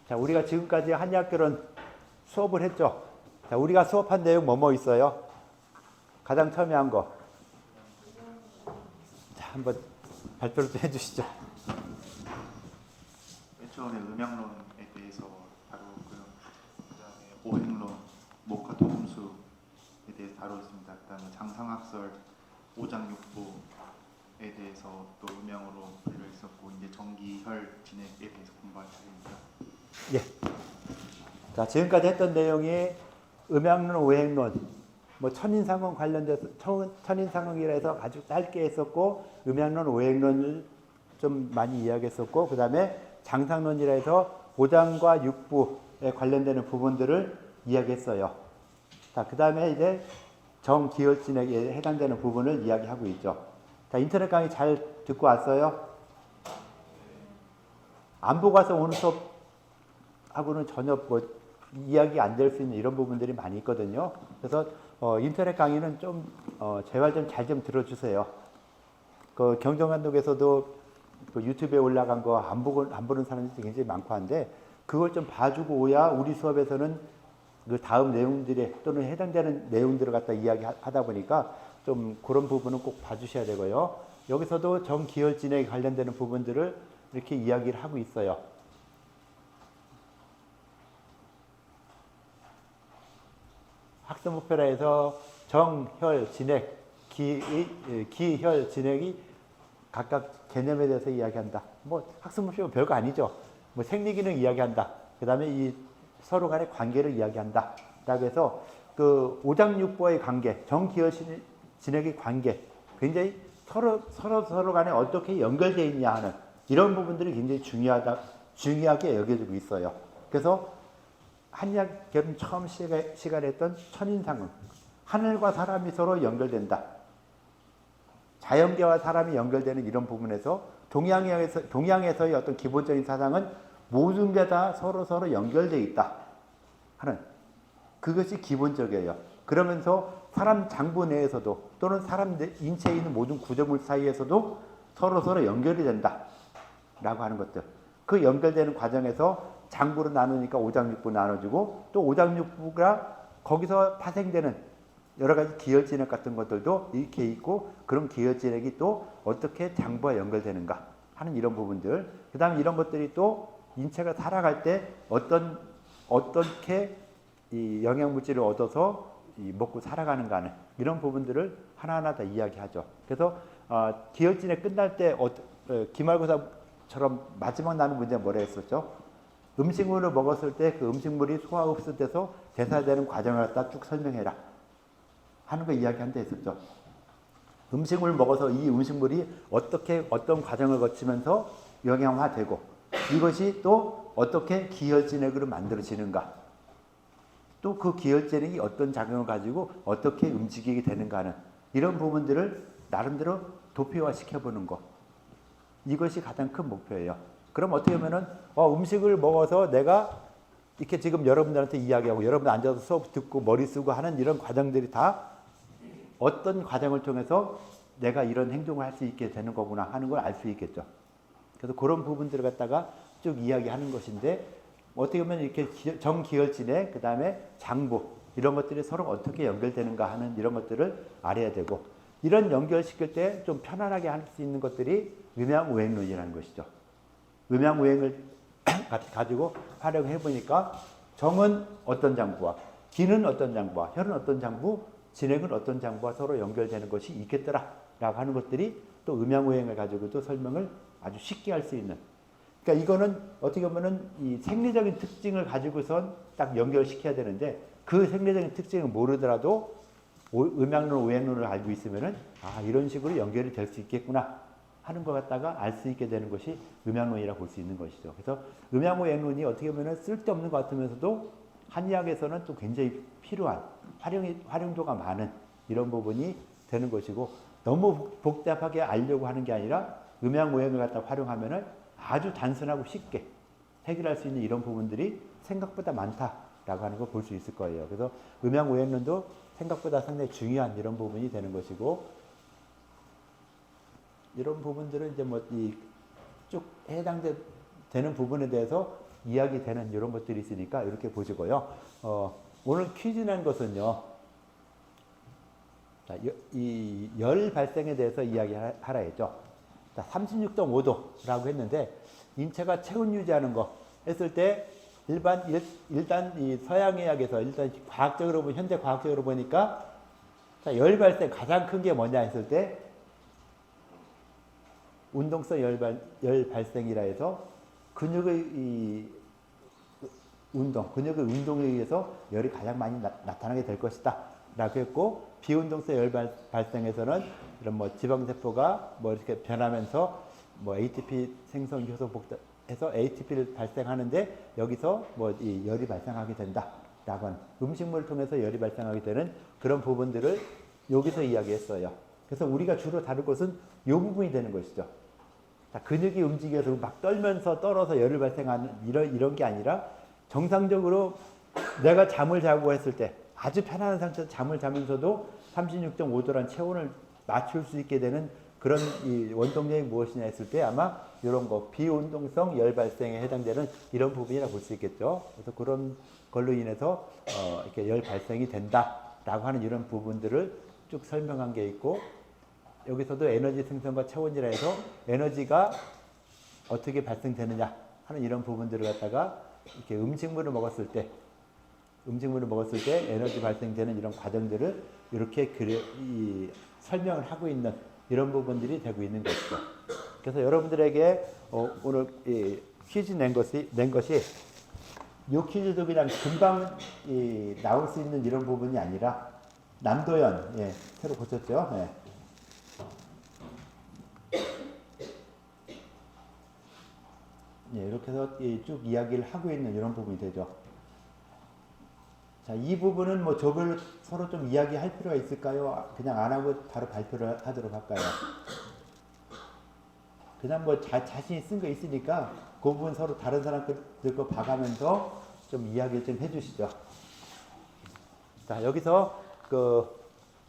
자, 우리가 지금까지 한의학교는 수업을 했죠. 자, 우리가 수업한 내용 뭐뭐 있어요? 가장 처음에 한 거. 자, 한번 발표를 좀 해주시죠. 맨 처음에 음양론에 대해서 다루었고요. 그다음에 오행론, 목화토금수에 대해서 다루었습니다. 그다음에 장상학설, 오장육부에 대해서 또 음양으로 분류했었고, 이제 정기혈 진액에 대해서 공부할 차례입니다. 예. 자, 지금까지 했던 내용이 음양론, 오행론, 뭐 천인상응 관련돼서 천인상응이라 해서 아주 짧게 했었고, 음양론, 오행론을 좀 많이 이야기했었고, 그 다음에 장상론이라 해서 오장과 육부에 관련되는 부분들을 이야기했어요. 자, 그 다음에 이제 정기혈진액에 해당되는 부분을 이야기하고 있죠. 자, 인터넷 강의 잘 듣고 왔어요? 안 보고 와서 오늘 수업하고는 전혀 뭐 이야기 안 될 수 있는 이런 부분들이 많이 있거든요. 그래서 인터넷 강의는 좀 제발 좀 잘 좀 들어주세요. 그 경정감독에서도 그 유튜브에 올라간 거 안 보는 사람들이 굉장히 많고 한데, 그걸 좀 봐주고 오야 우리 수업에서는 그 다음 내용들에 또는 해당되는 내용들을 갖다 이야기하다 보니까 좀 그런 부분은 꼭 봐주셔야 되고요. 여기서도 정기혈진에 관련되는 부분들을 이렇게 이야기를 하고 있어요. 학습 목표라해서 정, 혈, 진액, 기, 혈, 진액이 각각 개념에 대해서 이야기한다. 뭐 학습 목표가 별거 아니죠. 뭐 생리기능 이야기한다. 그 다음에 이 서로 간의 관계를 이야기한다. 라고 해서 그 오장육부의 관계, 정기혈, 진액의 관계, 굉장히 서로 간에 어떻게 연결되어 있냐 하는 이런 부분들이 굉장히 중요하게 여겨지고 있어요. 그래서 한의학계는 처음 시작했던 천인상응, 하늘과 사람이 서로 연결된다. 자연계와 사람이 연결되는 이런 부분에서 동양에서의 어떤 기본적인 사상은 모든 게 다 서로 연결되어 있다 하는, 그것이 기본적이에요. 그러면서 사람 장부 내에서도 또는 사람 인체에 있는 모든 구조물 사이에서도 서로 연결이 된다 라고 하는 것들, 그 연결되는 과정에서 장부로 나누니까 오장육부 나눠주고, 또 오장육부가 거기서 파생되는 여러 가지 기혈진액 같은 것들도 이렇게 있고, 그런 기혈진액이 또 어떻게 장부와 연결되는가 하는 이런 부분들, 그 다음에 이런 것들이 또 인체가 살아갈 때 어떻게 이 영양물질을 얻어서 먹고 살아가는가 하는 이런 부분들을 하나하나 다 이야기하죠. 그래서 기혈진액 끝날 때 기말고사처럼 마지막 나는 문제가 뭐라 했었죠? 음식물을 먹었을 때 그 음식물이 소화 흡수돼서 대사되는 과정을 갖다 쭉 설명해라 하는 거 이야기한다 했었죠. 음식물을 먹어서 이 음식물이 어떤 과정을 거치면서 영양화되고, 이것이 또 어떻게 기혈진액으로 만들어지는가, 또 그 기혈진액이 어떤 작용을 가지고 어떻게 움직이게 되는가 하는 이런 부분들을 나름대로 도표화 시켜보는 거, 이것이 가장 큰 목표예요. 그럼 어떻게 보면은 음식을 먹어서 내가 이렇게 지금 여러분들한테 이야기하고 여러분 앉아서 수업 듣고 머리 쓰고 하는 이런 과정들이 다 어떤 과정을 통해서 내가 이런 행동을 할 수 있게 되는 거구나 하는 걸 알 수 있겠죠. 그래서 그런 부분들을 갖다가 쭉 이야기하는 것인데, 어떻게 보면 이렇게 정기혈진액, 그 다음에 장부, 이런 것들이 서로 어떻게 연결되는가 하는 이런 것들을 알아야 되고, 이런 연결시킬 때 좀 편안하게 할 수 있는 것들이 음양오행론이라는 것이죠. 음양오행을 가지고 활용해 보니까 정은 어떤 장부와 기는 어떤 장부와 혈은 어떤 장부, 진액은 어떤 장부와 서로 연결되는 것이 있겠더라 라고 하는 것들이 또 음양오행을 가지고도 설명을 아주 쉽게 할 수 있는, 그러니까 이거는 어떻게 보면은 이 생리적인 특징을 가지고선 딱 연결시켜야 되는데, 그 생리적인 특징을 모르더라도 음양론, 오행론을 알고 있으면은 이런 식으로 연결이 될 수 있겠구나 하는 것 같다가 알 수 있게 되는 것이 음양론이라고 볼 수 있는 것이죠. 그래서 음양오행론이 어떻게 보면 쓸데없는 것 같으면서도 한의학에서는 또 굉장히 필요한 활용도가 많은 이런 부분이 되는 것이고, 너무 복잡하게 알려고 하는 게 아니라 음양오행을 갖다 활용하면은 아주 단순하고 쉽게 해결할 수 있는 이런 부분들이 생각보다 많다라고 하는 걸 볼 수 있을 거예요. 그래서 음양오행론도 생각보다 상당히 중요한 이런 부분이 되는 것이고, 이런 부분들은 이제 뭐 쭉 해당되는 부분에 대해서 이야기되는 이런 것들이 있으니까 이렇게 보시고요. 오늘 퀴즈 낸 것은요. 자, 이 열 발생에 대해서 이야기하라 했죠. 자, 36.5도라고 했는데 인체가 체온 유지하는 거 했을 때 일단 이 서양의학에서 일단 과학적으로 보면 현재 과학적으로 보니까 자, 열 발생 가장 큰 게 뭐냐 했을 때 운동성 열 발생이라 해서 근육의 운동에 의해서 열이 가장 많이 나타나게 될 것이다 라고 했고, 비운동성 열 발생에서는 이런 뭐 지방세포가 뭐 이렇게 변하면서 뭐 ATP 생성 효소 복합해서 ATP를 발생하는데 여기서 뭐 이 열이 발생하게 된다 라고 하는, 음식물을 통해서 열이 발생하게 되는 그런 부분들을 여기서 이야기했어요. 그래서 우리가 주로 다룰 것은 이 부분이 되는 것이죠. 자, 근육이 움직여서 막 떨면서 떨어서 열을 발생하는 이런 게 아니라 정상적으로 내가 잠을 자고 했을 때 아주 편안한 상태에서 잠을 자면서도 36.5도라는 체온을 맞출 수 있게 되는 그런 이 원동력이 무엇이냐 했을 때 아마 이런 거 비운동성 열 발생에 해당되는 이런 부분이라고 볼 수 있겠죠. 그래서 그런 걸로 인해서 이렇게 열 발생이 된다라고 하는 이런 부분들을 쭉 설명한 게 있고, 여기서도 에너지 생성과 체온이라 해서 에너지가 어떻게 발생되느냐 하는 이런 부분들을 갖다가 이렇게 음식물을 먹었을 때 에너지 발생되는 이런 과정들을 이렇게 설명을 하고 있는 이런 부분들이 되고 있는 것이죠. 그래서 여러분들에게 오늘 퀴즈 낸 것이 이 퀴즈도 그냥 금방 나올 수 있는 이런 부분이 아니라 남도현, 새로 고쳤죠. 이렇게 해서 쭉 이야기를 하고 있는 이런 부분이 되죠. 자, 이 부분은 뭐 저걸 서로 좀 이야기할 필요가 있을까요? 그냥 안 하고 바로 발표를 하도록 할까요? 그냥 뭐 자신이 쓴 거 있으니까 그 부분 서로 다른 사람들 거 봐가면서 좀 이야기를 좀 해주시죠. 자, 여기서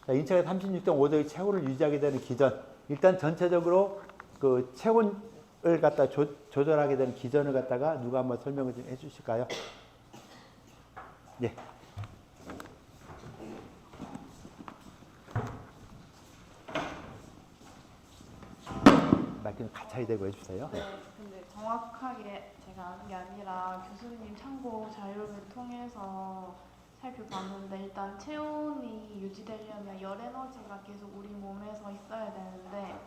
인체가 36.5도의 체온을 유지하게 되는 기전, 일단 전체적으로 그 체온을 갖다 조절하게 되는 기전을 갖다가 누가 한번 설명을 좀 해주실까요? 네. 마이크는 가까이 대고 해주세요. 네, 근데 정확하게 제가 아는 게 아니라 교수님 참고 자료를 통해서 살펴봤는데, 일단 체온이 유지되려면 열 에너지가 계속 우리 몸에서 있어야 되는데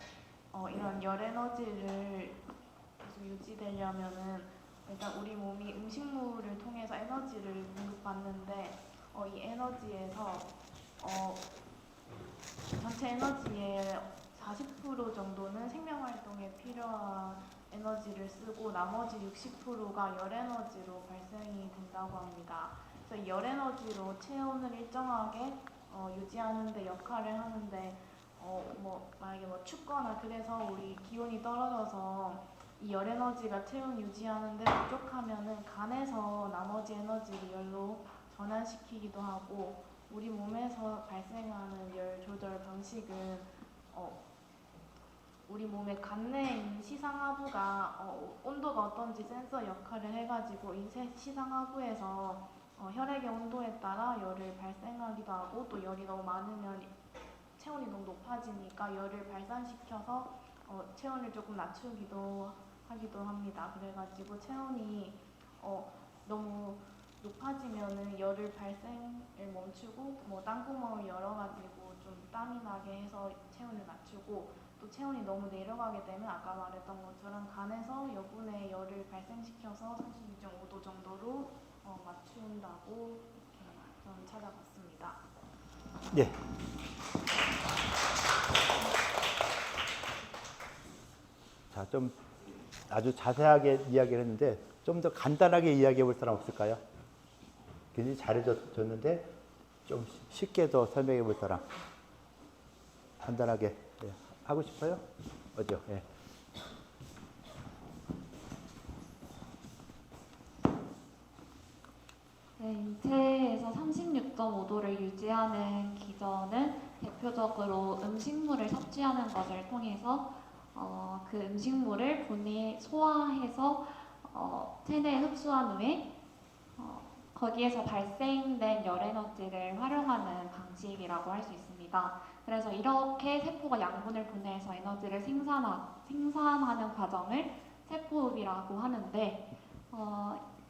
이런 열 에너지를 계속 유지되려면은 일단 우리 몸이 음식물을 통해서 에너지를 공급받는데 이 에너지에서 전체 에너지의 40% 정도는 생명활동에 필요한 에너지를 쓰고 나머지 60%가 열 에너지로 발생이 된다고 합니다. 그래서 열 에너지로 체온을 일정하게 유지하는 데 역할을 하는데 만약에 춥거나 그래서 우리 기온이 떨어져서 이 열 에너지가 체온 유지하는 데 부족하면은 간에서 나머지 에너지를 열로 전환시키기도 하고, 우리 몸에서 발생하는 열 조절 방식은 우리 몸의 간 내에 있는 시상하부가 온도가 어떤지 센서 역할을 해가지고 이 시상하부에서 혈액의 온도에 따라 열을 발생하기도 하고, 또 열이 너무 많으면 체온이 너무 높아지니까 열을 발산시켜서 체온을 조금 낮추기도 하기도 합니다. 그래가지고 체온이 너무 높아지면은 열을 발생을 멈추고 땅구멍을 열어가지고 좀 땀이 나게 해서 체온을 낮추고, 또 체온이 너무 내려가게 되면 아까 말했던 것처럼 간에서 여분의 열을 발생시켜서 36.5도 정도로 맞춘다고 이렇게 저는 찾아봤습니다. 예. 자, 좀 아주 자세하게 이야기를 했는데 좀 더 간단하게 이야기해 볼 사람 없을까요? 굉장히 잘해줬는데 좀 쉽게 더 설명해 볼 사람. 간단하게 하고 싶어요? 어디요? 예. 네, 인체에서 36.5도를 유지하는 기전은 대표적으로 음식물을 섭취하는 것을 통해서 그 음식물을 본이 소화해서 체내에 흡수한 후에 거기에서 발생된 열 에너지를 활용하는 방식이라고 할 수 있습니다. 그래서 이렇게 세포가 양분을 분해해서 에너지를 생산하는 과정을 세포흡이라고 하는데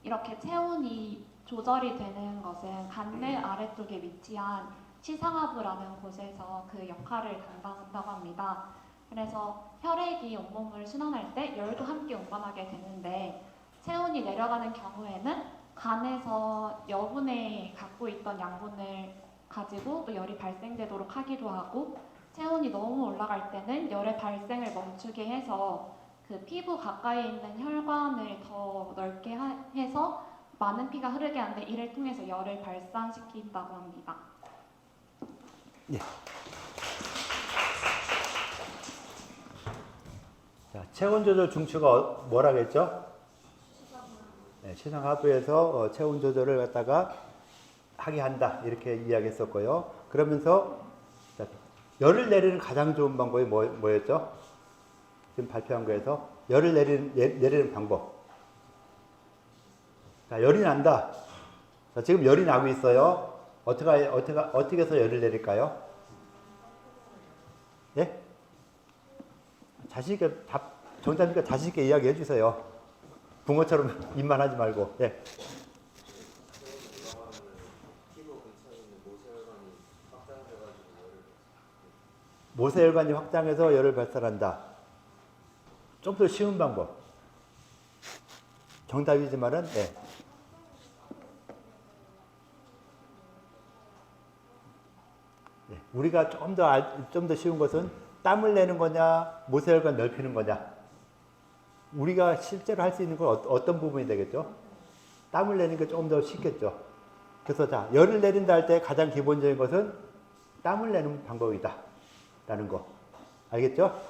이렇게 체온이 조절이 되는 것은 간늘 아래쪽에 위치한 시상하부라는 곳에서 그 역할을 담당한다고 합니다. 그래서 혈액이 온몸을 순환할 때 열도 함께 운반하게 되는데 체온이 내려가는 경우에는 간에서 여분에 갖고 있던 양분을 가지고 또 열이 발생되도록 하기도 하고 체온이 너무 올라갈 때는 열의 발생을 멈추게 해서 그 피부 가까이에 있는 혈관을 더 넓게 해서 많은 피가 흐르게 하는데 이를 통해서 열을 발산시킨다고 합니다. 예. 자, 체온 조절 중추가 뭐라겠죠? 네, 시상하부에서 체온 조절을 갖다가 하게 한다 이렇게 이야기했었고요. 그러면서 자, 열을 내리는 가장 좋은 방법이 뭐였죠? 지금 발표한 거에서 열을 내리는 방법. 자, 열이 난다. 자, 지금 열이 나고 있어요. 어떻게 해서 열을 내릴까요? 예? 자신있게 정답이니까 자신있게 이야기해 주세요. 붕어처럼 입만 하지 말고. 예. 모세혈관이 확장해서 열을 발산한다. 좀 더 쉬운 방법. 정답이지만은, 예. 예. 우리가 좀 더 쉬운 것은 땀을 내는 거냐, 모세혈관 넓히는 거냐. 우리가 실제로 할 수 있는 건 어떤 부분이 되겠죠? 땀을 내는 게 조금 더 쉽겠죠. 그래서 자, 열을 내린다 할 때 가장 기본적인 것은 땀을 내는 방법이다. 라는 거. 알겠죠?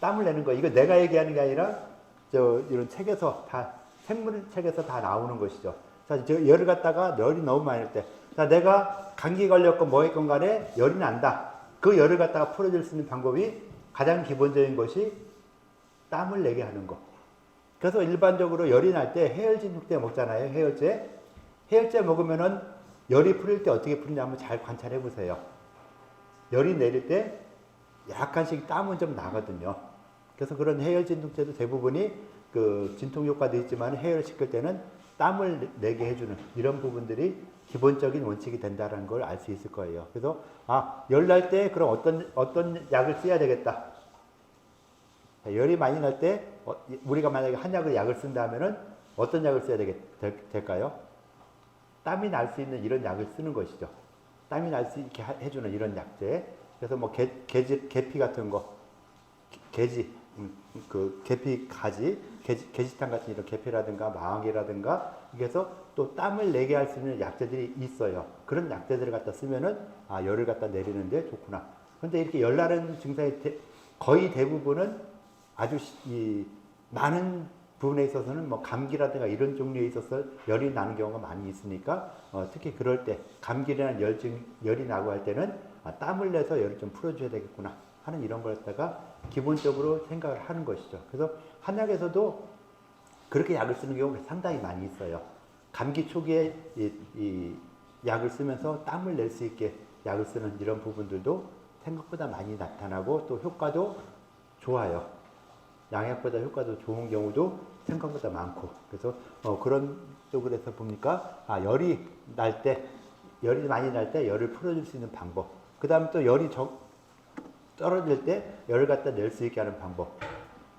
땀을 내는 거. 이거 내가 얘기하는 게 아니라 이런 책에서 생물책에서 다 나오는 것이죠. 자, 열을 갖다가 열이 너무 많을 때. 자, 내가 감기 걸렸건 뭐 했건 간에 열이 난다. 그 열을 갖다가 풀어줄 수 있는 방법이 가장 기본적인 것이 땀을 내게 하는 거. 그래서 일반적으로 열이 날 때 해열진 육제 먹잖아요. 해열제. 해열제 먹으면은 열이 풀릴 때 어떻게 풀리냐 한번 잘 관찰해 보세요. 열이 내릴 때 약간씩 땀은 좀 나거든요. 그래서 그런 해열진 육제도 대부분이 그 진통 효과도 있지만 해열시킬 때는 땀을 내게 해주는 이런 부분들이 기본적인 원칙이 된다는 걸 알 수 있을 거예요. 그래서 열 날 때 그럼 어떤 약을 써야 되겠다. 열이 많이 날 때 우리가 만약에 한약을 약을 쓴다 하면은 어떤 약을 써야 될까요? 땀이 날 수 있는 이런 약을 쓰는 것이죠. 땀이 날 수 있게 해주는 이런 약제. 그래서 뭐 계피 같은 거, 계피 가지, 계지탕 같은 이런 계피라든가 마왕이라든가 그래서 또 땀을 내게 할 수 있는 약제들이 있어요. 그런 약제들을 갖다 쓰면은 열을 갖다 내리는데 좋구나. 그런데 이렇게 열 나는 증상이 거의 대부분은 아주 많은 부분에 있어서는 뭐 감기라든가 이런 종류에 있어서 열이 나는 경우가 많이 있으니까 특히 그럴 때 감기나 열이 나고 할 때는 땀을 내서 열을 좀 풀어줘야 되겠구나 하는 이런 걸 갖다가 기본적으로 생각을 하는 것이죠. 그래서 한약에서도 그렇게 약을 쓰는 경우가 상당히 많이 있어요. 감기 초기에 이 약을 쓰면서 땀을 낼 수 있게 약을 쓰는 이런 부분들도 생각보다 많이 나타나고 또 효과도 좋아요. 양약보다 효과도 좋은 경우도 생각보다 많고 그래서 그런 쪽으로 해서 보니까 열이 많이 날 때 열을 풀어줄 수 있는 방법. 그 다음에 또 열이 떨어질 때 열을 갖다 낼 수 있게 하는 방법.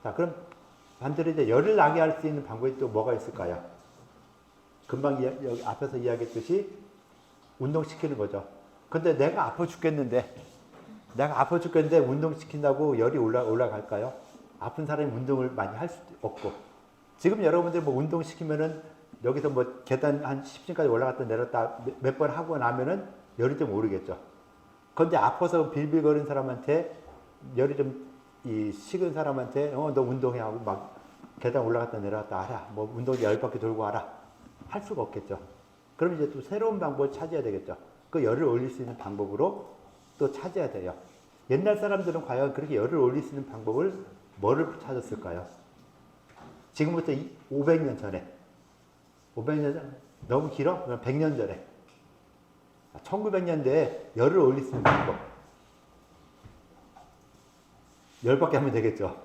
자, 그럼 반대로 이제 열을 나게 할 수 있는 방법이 또 뭐가 있을까요? 금방 여기 앞에서 이야기했듯이 운동시키는 거죠. 근데 내가 아파 죽겠는데 운동시킨다고 열이 올라갈까요? 아픈 사람이 운동을 많이 할 수도 없고. 지금 여러분들 뭐 운동시키면은 여기서 뭐 계단 한 10층까지 올라갔다 내렸다 몇 번 하고 나면은 열이 좀 오르겠죠. 그런데 아파서 빌빌거리는 사람한테 열이 좀 식은 사람한테 너 운동해 하고 막 계단 올라갔다 내려갔다 하라. 뭐 운동 10바퀴 돌고 하라. 할 수가 없겠죠. 그럼 이제 또 새로운 방법을 찾아야 되겠죠. 그 열을 올릴 수 있는 방법으로 또 찾아야 돼요. 옛날 사람들은 과연 그렇게 열을 올릴 수 있는 방법을 뭐를 찾았을까요? 지금부터 500년 전에. 500년 전 너무 길어? 그럼 100년 전에. 1900년대에 열을 올릴 수 있는 방법. 열받게 하면 되겠죠.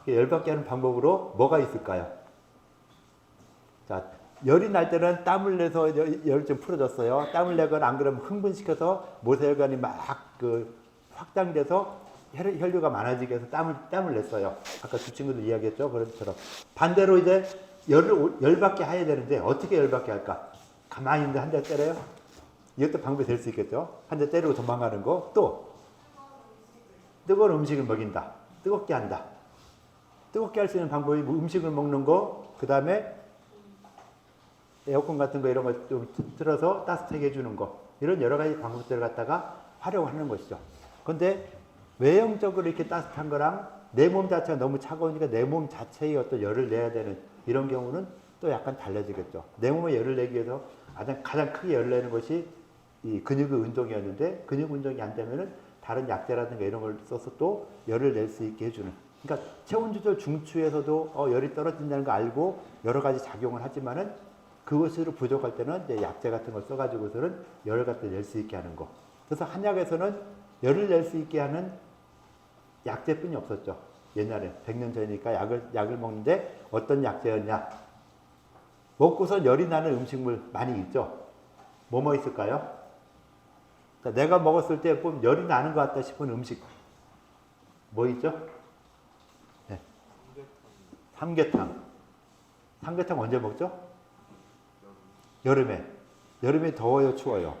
열받게 하는 방법으로 뭐가 있을까요? 자, 열이 날 때는 땀을 내서 열을 좀 풀어줬어요. 땀을 내거나 안 그러면 흥분시켜서 모세혈관이 막 확장돼서 혈류가 많아지게 해서 땀을 냈어요. 아까 두 친구들 이야기했죠. 그런 것처럼. 반대로 이제 열받게 해야 되는데 어떻게 열받게 할까? 가만히 있는데 한 대 때려요? 이것도 방법이 될 수 있겠죠. 한 대 때리고 도망가는 거. 또 뜨거운 음식을 먹인다. 뜨겁게 한다. 뜨겁게 할 수 있는 방법이 음식을 먹는 거, 그 다음에 에어컨 같은 거 이런 거 좀 틀어서 따뜻하게 해주는 거. 이런 여러 가지 방법들을 갖다가 활용하는 것이죠. 그런데 외형적으로 이렇게 따뜻한 거랑 내 몸 자체가 너무 차가우니까 내 몸 자체의 어떤 열을 내야 되는 이런 경우는 또 약간 달라지겠죠. 내 몸에 열을 내기 위해서 가장 크게 열을 내는 것이 이 근육의 운동이었는데 근육 운동이 안 되면은 다른 약재라든가 이런 걸 써서 또 열을 낼 수 있게 해주는. 그러니까 체온 조절 중추에서도 열이 떨어진다는 거 알고 여러 가지 작용을 하지만은 그것으로 부족할 때는 이제 약재 같은 걸 써가지고서는 열을 갖다 낼 수 있게 하는 거. 그래서 한약에서는 열을 낼 수 있게 하는 약재뿐이 없었죠. 옛날에 100년 전이니까 약을 먹는데 어떤 약재였냐? 먹고서 열이 나는 음식물 많이 있죠. 뭐 있을까요? 그러니까 내가 먹었을 때 좀 열이 나는 것 같다 싶은 음식 뭐 있죠? 네. 삼계탕. 삼계탕 언제 먹죠? 여름에. 여름에 더워요, 추워요?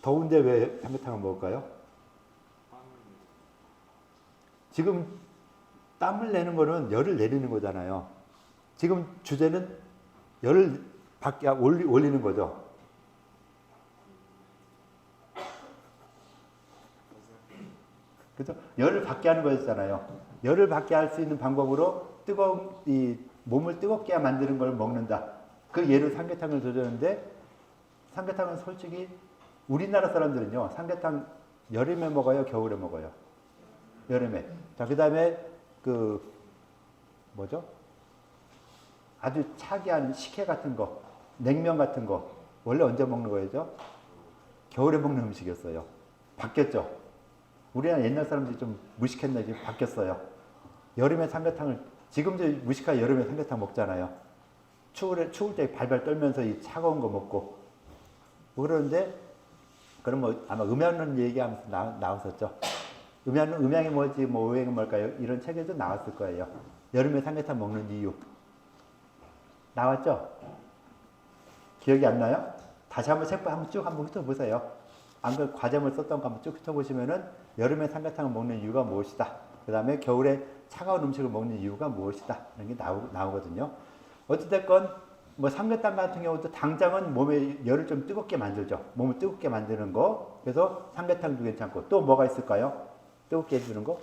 더운데 왜 삼계탕을 먹을까요? 지금 땀을 내는 거는 열을 내리는 거잖아요. 지금 주제는 열을 밖에 올리는 거죠. 그죠? 열을 받게 하는 거였잖아요. 열을 받게 할 수 있는 방법으로 이 몸을 뜨겁게 만드는 걸 먹는다. 그 예로 삼계탕을 들었는데 삼계탕은 솔직히 우리나라 사람들은요. 삼계탕 여름에 먹어요? 겨울에 먹어요? 여름에. 자, 그 다음에 뭐죠? 아주 차기한 식혜 같은 거, 냉면 같은 거 원래 언제 먹는 거였죠? 겨울에 먹는 음식이었어요. 바뀌었죠? 우리나라 옛날 사람들이 좀 무식했나 지금 바뀌었어요. 여름에 삼계탕을 지금도 무식하게 여름에 삼계탕 먹잖아요. 추울 때 발발 떨면서 이 차가운 거 먹고 뭐 그러는데 그럼 뭐 아마 음양론 얘기하면서 나왔었죠. 음양이 뭐지, 뭐 오행이 뭘까요? 이런 책에도 나왔을 거예요. 여름에 삼계탕 먹는 이유 나왔죠? 기억이 안 나요? 다시 한번 책 한번 쭉 한번 훑어보세요. 안 그 과정을 썼던 거 한번 쭉 훑어보시면은 여름에 삼계탕을 먹는 이유가 무엇이다. 그 다음에 겨울에 차가운 음식을 먹는 이유가 무엇이다. 이런 게 나오거든요. 어찌됐건 뭐 삼계탕 같은 경우도 당장은 몸에 열을 좀 뜨겁게 만들죠. 몸을 뜨겁게 만드는 거. 그래서 삼계탕도 괜찮고 또 뭐가 있을까요? 뜨겁게 해주는 거?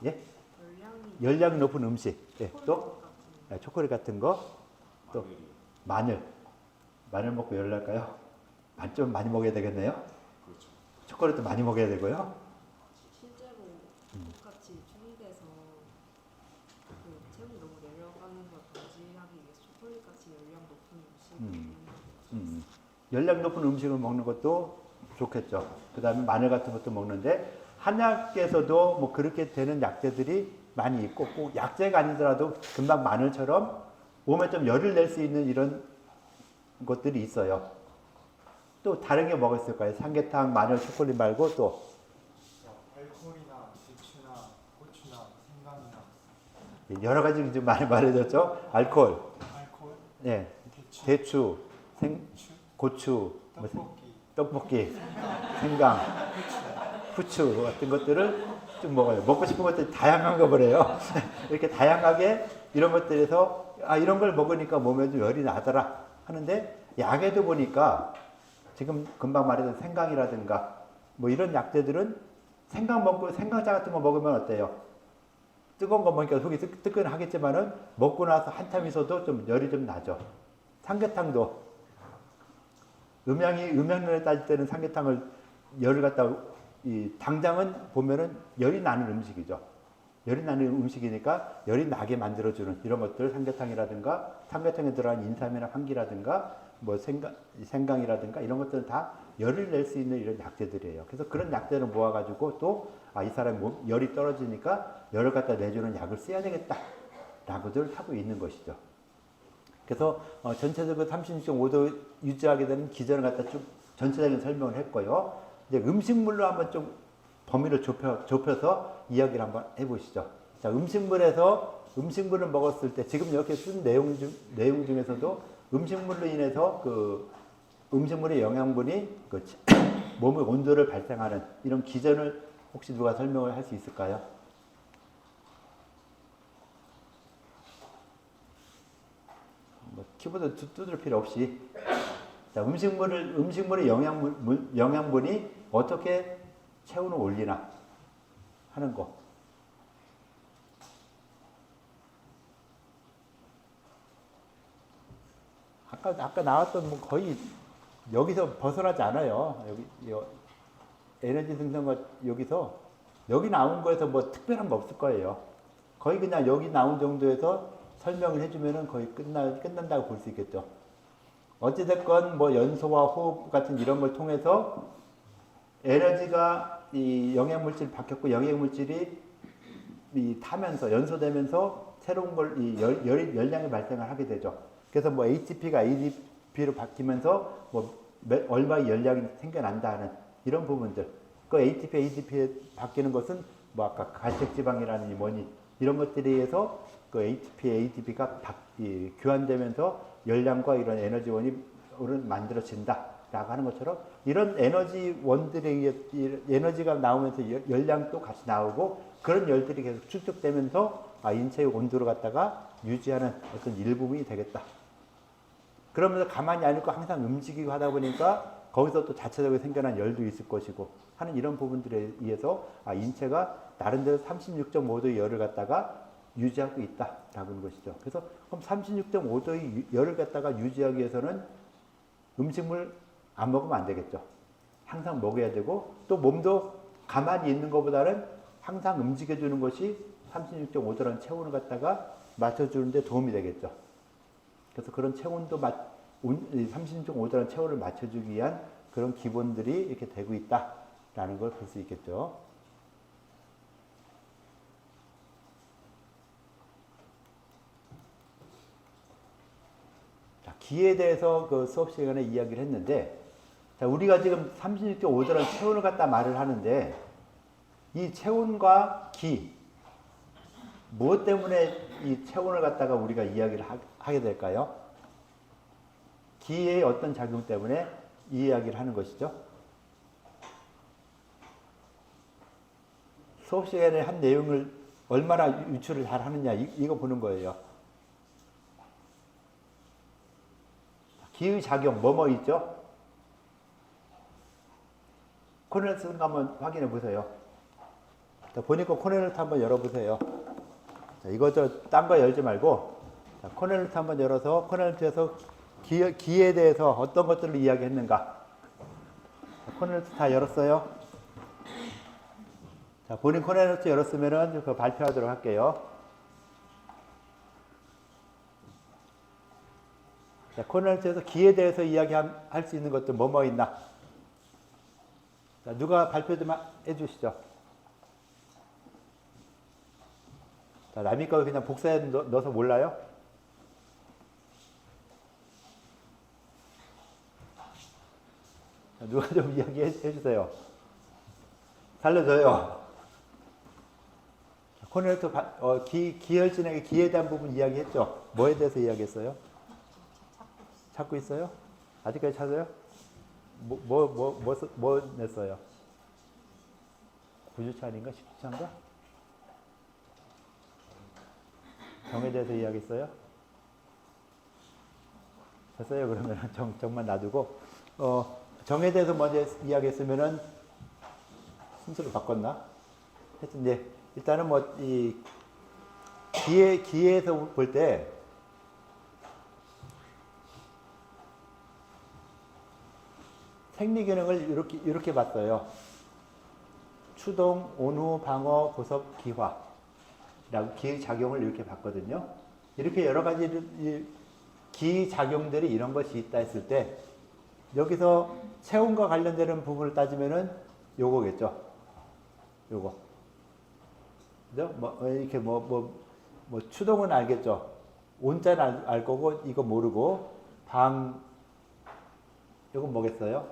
예? 열량이 높은 음식. 예. 또 초콜릿 같은 거. 또 마늘 먹고 열 날까요? 좀 많이 먹어야 되겠네요. 그렇죠. 초콜릿도 많이 먹어야 되고요. 실제로 똑같이 중국에서 그 체온이 너무 내려가는 걸 방지하기 위해서 초콜릿같이 열량 높은 음식을 열량 높은 음식을 먹는 것도 좋겠죠. 그 다음에 마늘 같은 것도 먹는데 한약에서도 뭐 그렇게 되는 약재들이 많이 있고 꼭 약재가 아니더라도 금방 마늘처럼 몸에 좀 열을 낼 수 있는 이런 것들이 있어요. 또 다른 게 뭐가 있을까요? 삼계탕, 마늘, 초콜릿 말고 또 알코올이나 대추나 고추나 생강이나 여러 가지 좀 많이 말해줬죠. 알코올, 알코올, 네, 대추, 대추, 고추, 떡볶이, 생강, 후추 같은 것들을 좀 먹어요. 먹고 싶은 것들이 다양한 거 그래요. 이렇게 다양하게 이런 것들에서 이런 걸 먹으니까 몸에 좀 열이 나더라 하는데 약에도 보니까 지금 금방 말했던 생강이라든가 뭐 이런 약재들은 생강자 같은 거 먹으면 어때요? 뜨거운 거 먹으니까 속이 뜨끈하겠지만은 먹고 나서 한참 있어도 좀 열이 좀 나죠. 삼계탕도 음양론에 따질 때는 삼계탕을 열을 갖다 이 당장은 보면은 열이 나는 음식이죠. 열이 나는 음식이니까 열이 나게 만들어주는 이런 것들, 삼계탕이라든가 삼계탕에 들어간 인삼이나 황기라든가 뭐 생강이라든가 이런 것들은 다 열을 낼 수 있는 이런 약재들이에요. 그래서 그런 약재를 모아가지고 또 이 사람 몸 열이 떨어지니까 열을 갖다 내주는 약을 써야 되겠다라고들 하고 있는 것이죠. 그래서 전체적으로 36.5도 유지하게 되는 기전을 갖다 쭉 전체적인 설명을 했고요. 이제 음식물로 한번 좀 범위를 좁혀서 이야기를 한번 해보시죠. 자, 음식물을 먹었을 때 지금 이렇게 쓴 내용 중에서도 음식물로 인해서 그 음식물의 영양분이 그 몸의 온도를 발생하는 이런 기전을 혹시 누가 설명을 할 수 있을까요? 뭐 키보드 두드릴 필요 없이. 자, 음식물의 영양분이 어떻게 체온을 올리나 하는 거. 아까 나왔던 뭐 거의 여기서 벗어나지 않아요. 여기 에너지 생성과 여기 나온 거에서 뭐 특별한 거 없을 거예요. 거의 그냥 여기 나온 정도에서 설명을 해주면은 거의 끝난다고 볼 수 있겠죠. 어찌됐건 뭐 연소와 호흡 같은 이런 걸 통해서 에너지가 이 영양물질 바뀌었고 영양물질이 타면서 연소되면서 새로운 걸 열량이 발생을 하게 되죠. 그래서 뭐 ATP가 ADP로 바뀌면서 뭐 얼마의 열량이 생겨난다는 이런 부분들. 그 ATP, ADP에 바뀌는 것은 뭐 아까 갈색지방이라는 뭐니 이런 것들에 의해서 그 ATP, ADP가 교환되면서 열량과 이런 에너지원이 만들어진다라고 하는 것처럼 이런 에너지원들에 의해 에너지가 나오면서 열량도 같이 나오고 그런 열들이 계속 축적되면서 인체의 온도를 갖다가 유지하는 어떤 일부분이 되겠다. 그러면서 가만히 안 있고 항상 움직이고 하다 보니까 거기서 또 자체적으로 생겨난 열도 있을 것이고 하는 이런 부분들에 의해서 인체가 나름대로 36.5도의 열을 갖다가 유지하고 있다라고 하는 것이죠. 그래서 그럼 36.5도의 열을 갖다가 유지하기 위해서는 음식물 안 먹으면 안 되겠죠. 항상 먹어야 되고 또 몸도 가만히 있는 것보다는 항상 움직여주는 것이 36.5도라는 체온을 갖다가 맞춰주는데 도움이 되겠죠. 그래서 그런 체온도 36.5도라는 체온을 맞춰주기 위한 그런 기본들이 이렇게 되고 있다라는 걸 볼 수 있겠죠. 자, 기에 대해서 그 수업 시간에 이야기를 했는데, 자, 우리가 지금 36.5도라는 체온을 갖다 말을 하는데, 이 체온과 기, 무엇 때문에 이 체온을 갖다가 우리가 이야기를 하게 될까요? 기의 어떤 작용 때문에 이 이야기를 하는 것이죠? 수업 시간에 한 내용을 얼마나 유출을 잘 하느냐 이거 보는 거예요. 기의 작용 뭐뭐 있죠? 코넬 쓰는 거 한번 확인해 보세요. 자, 보니까 코넬루트 한번 열어보세요. 자, 이거 딴 거 열지 말고 자, 코넬루트 한번 열어서 코넬루트에서 기에 대해서 어떤 것들을 이야기했는가. 자, 코넬루트 다 열었어요. 자, 본인 코넬루트 열었으면은 그거 발표하도록 할게요. 자, 코넬루트에서 기에 대해서 이야기할 수 있는 것들 뭐뭐 있나. 자, 누가 발표 좀 해주시죠. 자, 남이 거 그냥 복사해 넣어서 몰라요? 자, 누가 좀 이야기해 주세요. 살려줘요. 코넬루트 기혈진에게 기에 대한 부분 이야기했죠? 뭐에 대해서 이야기했어요? 찾고 있어요? 아직까지 찾아요? 뭐 냈어요? 9주차 아닌가? 10주차인가? 정에 대해서 이야기했어요? 됐어요? 그러면 정만 놔두고 정에 대해서 먼저 이야기했으면은 순서를 바꿨나? 하여튼 네, 일단은 뭐 이 기에서 볼 때 생리 기능을 이렇게 봤어요. 추동, 온후, 방어, 고섭, 기화 라고 기작용을 이렇게 봤거든요. 이렇게 여러 가지 기작용들이 이런 것이 있다 했을 때 여기서 체온과 관련되는 부분을 따지면은 요거겠죠. 요거. 그죠? 뭐 이렇게 뭐 추동은 알겠죠. 온자는 알 거고 이거 모르고 방 요건 뭐겠어요?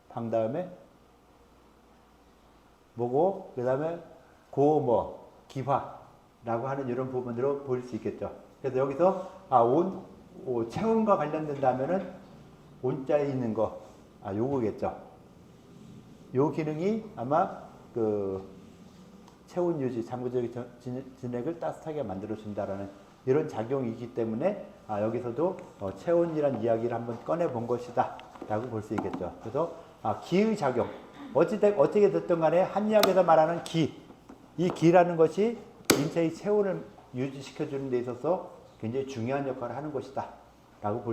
방 다음에 뭐고 그다음에 기화라고 하는 이런 부분으로 보일 수 있겠죠. 그래서 여기서 체온과 관련된다면은 온자에 있는 거 요거겠죠. 요 기능이 아마 그 체온 유지, 장구적 진액을 따뜻하게 만들어 준다라는 이런 작용이기 때문에 여기서도 체온이란 이야기를 한번 꺼내 본 것이다 라고 볼 수 있겠죠. 그래서 기의 작용, 어떻게 됐든 간에 한의학에서 말하는 이 기라는 것이 인체의 체온을 유지시켜 주는 데 있어서 굉장히 중요한 역할을 하는 것이다 라고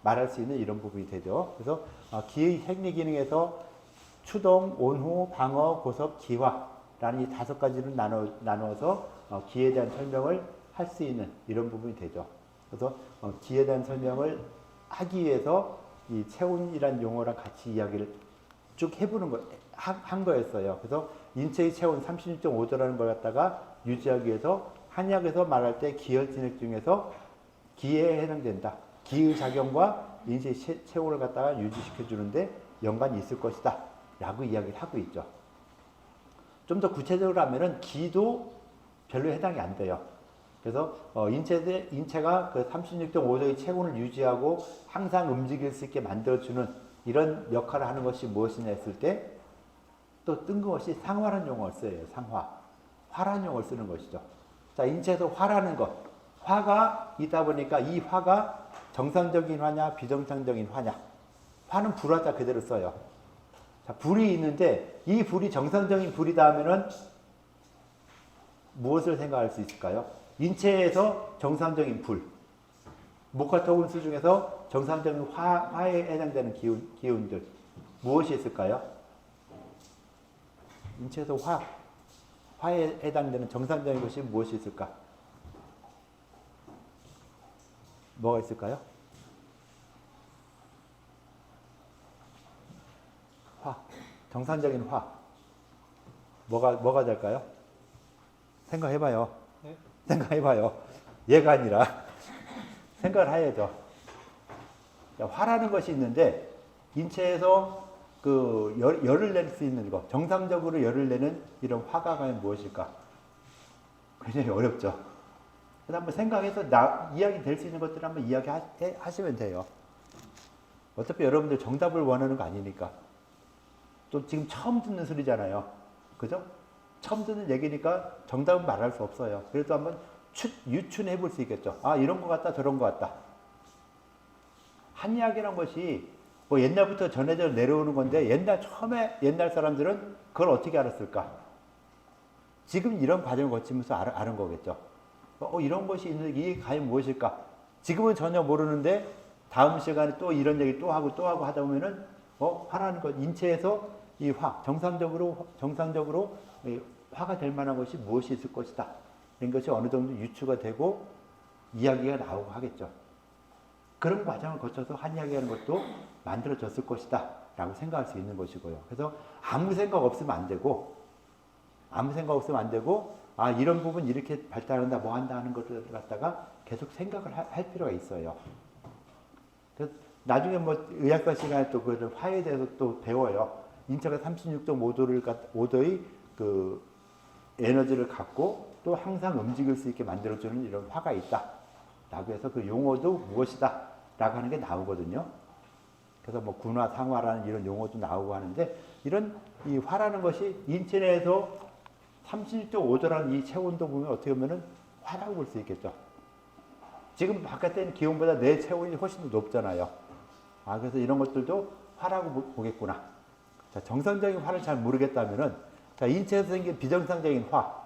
말할 수 있는 이런 부분이 되죠. 그래서 기의 생리 기능에서 추동, 온후, 방어, 고섭, 기화라는 이 5가지를 나누어서 기에 대한 설명을 할 수 있는 이런 부분이 되죠. 그래서 기에 대한 설명을 하기 위해서 이 체온이란 용어랑 같이 이야기를 쭉 해보는 한 거였어요. 그래서 인체의 체온 36.5도라는 걸 갖다가 유지하기 위해서 한의학에서 말할 때 기혈진액 중에서 기에 해당된다. 기의 작용과 인체의 체온을 갖다가 유지시켜 주는데 연관이 있을 것이다 라고 이야기를 하고 있죠. 좀 더 구체적으로 하면은 기도 별로 해당이 안 돼요. 그래서 인체가 그 36.5도의 체온을 유지하고 항상 움직일 수 있게 만들어주는 이런 역할을 하는 것이 무엇이냐 했을 때 또 뜬금없이 상화라는 용어를 써요. 상화. 화라는 용어를 쓰는 것이죠. 자, 인체에서 화라는 것. 화가 있다 보니까 이 화가 정상적인 화냐 비정상적인 화냐. 화는 불화자 그대로 써요. 자, 불이 있는데 이 불이 정상적인 불이다 하면은 무엇을 생각할 수 있을까요? 인체에서 정상적인 불. 목화토분수 중에서 정상적인 화에 해당되는 기운들. 무엇이 있을까요? 인체에서 화에 해당되는 정상적인 것이 무엇이 있을까? 뭐가 있을까요? 화. 정상적인 화. 뭐가 될까요? 생각해봐요. 네? 생각해봐요. 얘가 아니라 생각을 해야죠. 화라는 것이 있는데 인체에서 그 열을 낼 수 있는 거, 정상적으로 열을 내는 이런 화가 과연 무엇일까? 굉장히 어렵죠. 그래서 한번 생각해서 이야기 될 수 있는 것들을 한번 이야기하시면 돼요. 어차피 여러분들 정답을 원하는 거 아니니까. 또 지금 처음 듣는 소리잖아요. 그죠? 처음 듣는 얘기니까 정답은 말할 수 없어요. 그래도 한번 유추해 볼 수 있겠죠. 이런 것 같다, 저런 것 같다. 한의학이란 것이 뭐 옛날부터 전해져 내려오는 건데 옛날 사람들은 그걸 어떻게 알았을까? 지금 이런 과정을 거치면서 아는 거겠죠. 이런 것이 있는데 이게 과연 무엇일까? 지금은 전혀 모르는데 다음 시간에 또 이런 얘기 또 하고 하다 보면은 화라는 것, 인체에서 이 정상적으로 화가 될 만한 것이 무엇이 있을 것이다. 이런 것이 어느 정도 유추가 되고 이야기가 나오고 하겠죠. 그런 과정을 거쳐서 한이야기하는 것도 만들어졌을 것이다 라고 생각할 수 있는 것이고요. 그래서 아무 생각 없으면 안 되고 이런 부분 이렇게 발달한다 뭐 한다 하는 것을 갖다가 계속 생각을 할 필요가 있어요. 그래서 나중에 뭐 의학과 시간에 또 그 화에 대해서 또 배워요. 인체가 36.5도의 그 에너지를 갖고 또 항상 움직일 수 있게 만들어주는 이런 화가 있다 라고 해서 그 용어도 무엇이다 라고 하는 게 나오거든요. 그래서 뭐 군화, 상화라는 이런 용어도 나오고 하는데 이런 이 화라는 것이 인체 내에서 36.5도라는 이 체온도 보면 어떻게 보면은 화라고 볼 수 있겠죠. 지금 바깥에 기온보다 내 체온이 훨씬 더 높잖아요. 그래서 이런 것들도 화라고 보겠구나. 자, 정상적인 화를 잘 모르겠다면은 자, 인체에서 생긴 비정상적인 화.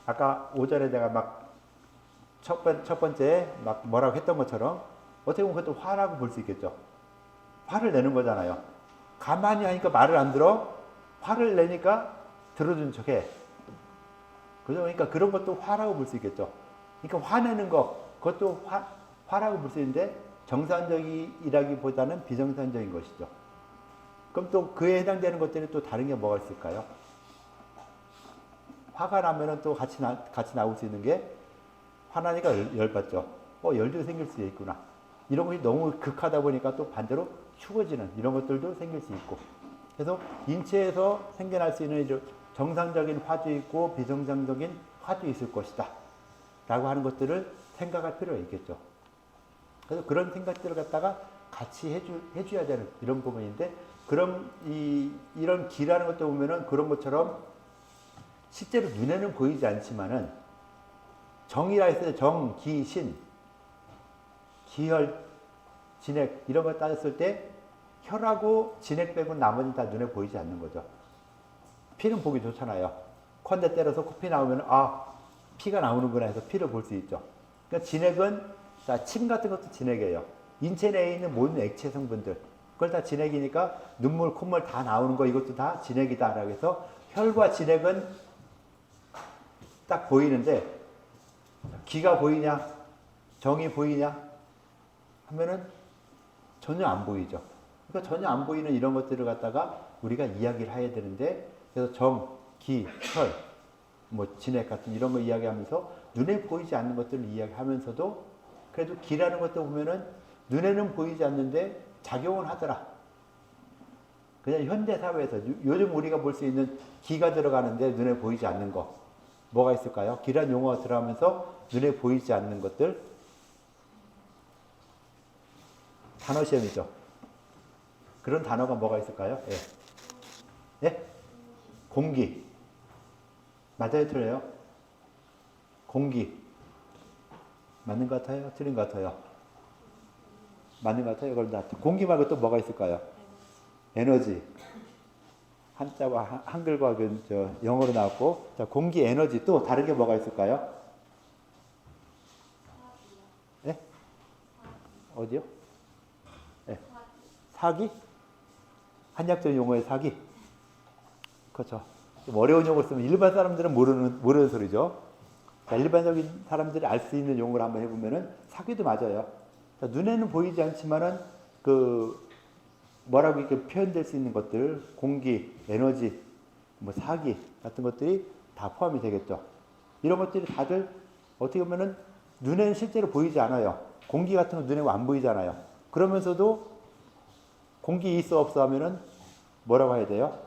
아까 오전에 내가 막 첫 번째 막 뭐라고 했던 것처럼 어떻게 보면 그것도 화라고 볼 수 있겠죠. 화를 내는 거잖아요. 가만히 하니까 말을 안 들어. 화를 내니까 들어준 척해. 그죠? 그러니까 그런 것도 화라고 볼 수 있겠죠. 그러니까 화내는 거, 그것도 화라고 볼 수 있는데 정상적이라기보다는 비정상적인 것이죠. 그럼 또 그에 해당되는 것들이 또 다른 게 뭐가 있을까요? 화가 나면은 또 같이 나올 수 있는 게 화나니까 열받죠. 열도 생길 수 있구나. 이런 것이 너무 극하다 보니까 또 반대로 추워지는 이런 것들도 생길 수 있고. 그래서 인체에서 생겨날 수 있는 정상적인 화도 있고 비정상적인 화도 있을 것이다. 라고 하는 것들을 생각할 필요가 있겠죠. 그래서 그런 생각들을 갖다가 같이 해줘야 되는 이런 부분인데, 그럼 이런 기라는 것도 보면은 그런 것처럼 실제로 눈에는 보이지 않지만은 정이라 했을 때 정, 기, 신, 기혈, 진액 이런 걸 따졌을 때 혈하고 진액 빼고 나머지는 다 눈에 보이지 않는 거죠. 피는 보기 좋잖아요. 콘대 때려서 코피 나오면 피가 나오는구나 해서 피를 볼 수 있죠. 그러니까 진액은 침 같은 것도 진액이에요. 인체 내에 있는 모든 액체 성분들 그걸 다 진액이니까 눈물, 콧물 다 나오는 거 이것도 다 진액이다라고 해서 혈과 진액은 딱 보이는데 기가 보이냐 정이 보이냐 하면은 전혀 안 보이죠. 그러니까 전혀 안 보이는 이런 것들을 갖다가 우리가 이야기를 해야 되는데, 그래서 정, 기, 혈, 진액 같은 이런 거 이야기하면서 눈에 보이지 않는 것들을 이야기하면서도 그래도 기라는 것도 보면은 눈에는 보이지 않는데 작용은 하더라. 그냥 현대 사회에서 요즘 우리가 볼 수 있는 기가 들어가는데 눈에 보이지 않는 거 뭐가 있을까요? 기란 용어가 들어가면서 눈에 보이지 않는 것들 단어 시험이죠. 그런 단어가 뭐가 있을까요? 예? 예? 공기. 맞아요? 틀려요? 공기. 맞는 것 같아요? 틀린 것 같아요? 맞는 것 같아요? 그럼 공기 말고 또 뭐가 있을까요? 에너지. 한자와 한글과 영어로 나왔고, 자, 공기, 에너지 또 다른 게 뭐가 있을까요? 예? 어디요? 예. 사기? 한약적 용어의 사기? 그렇죠. 좀 어려운 용어를 쓰면 일반 사람들은 모르는 소리죠. 자, 일반적인 사람들이 알 수 있는 용어를 한번 해보면은 사기도 맞아요. 자, 눈에는 보이지 않지만은 뭐라고 이렇게 표현될 수 있는 것들, 공기, 에너지, 사기 같은 것들이 다 포함이 되겠죠. 이런 것들이 다들 어떻게 보면은 눈에는 실제로 보이지 않아요. 공기 같은 거 눈에 안 보이잖아요. 그러면서도 공기 있어 없어 하면은 뭐라고 해야 돼요?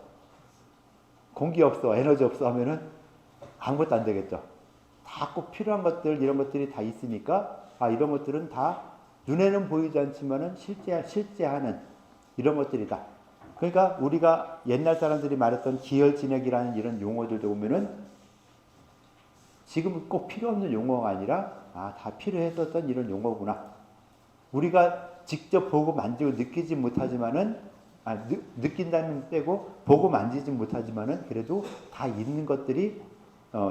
공기 없어, 에너지 없어 하면은 아무것도 안 되겠죠. 다 꼭 필요한 것들, 이런 것들이 다 있으니까, 이런 것들은 다 눈에는 보이지 않지만은 실제하는 이런 것들이다. 그러니까 우리가 옛날 사람들이 말했던 기혈진액이라는 이런 용어들도 보면은 지금 꼭 필요 없는 용어가 아니라 다 필요했었던 이런 용어구나. 우리가 직접 보고 만지고 느끼지 못하지만은 느낀다는 빼고 보고 만지지 못하지만은 그래도 다 있는 것들이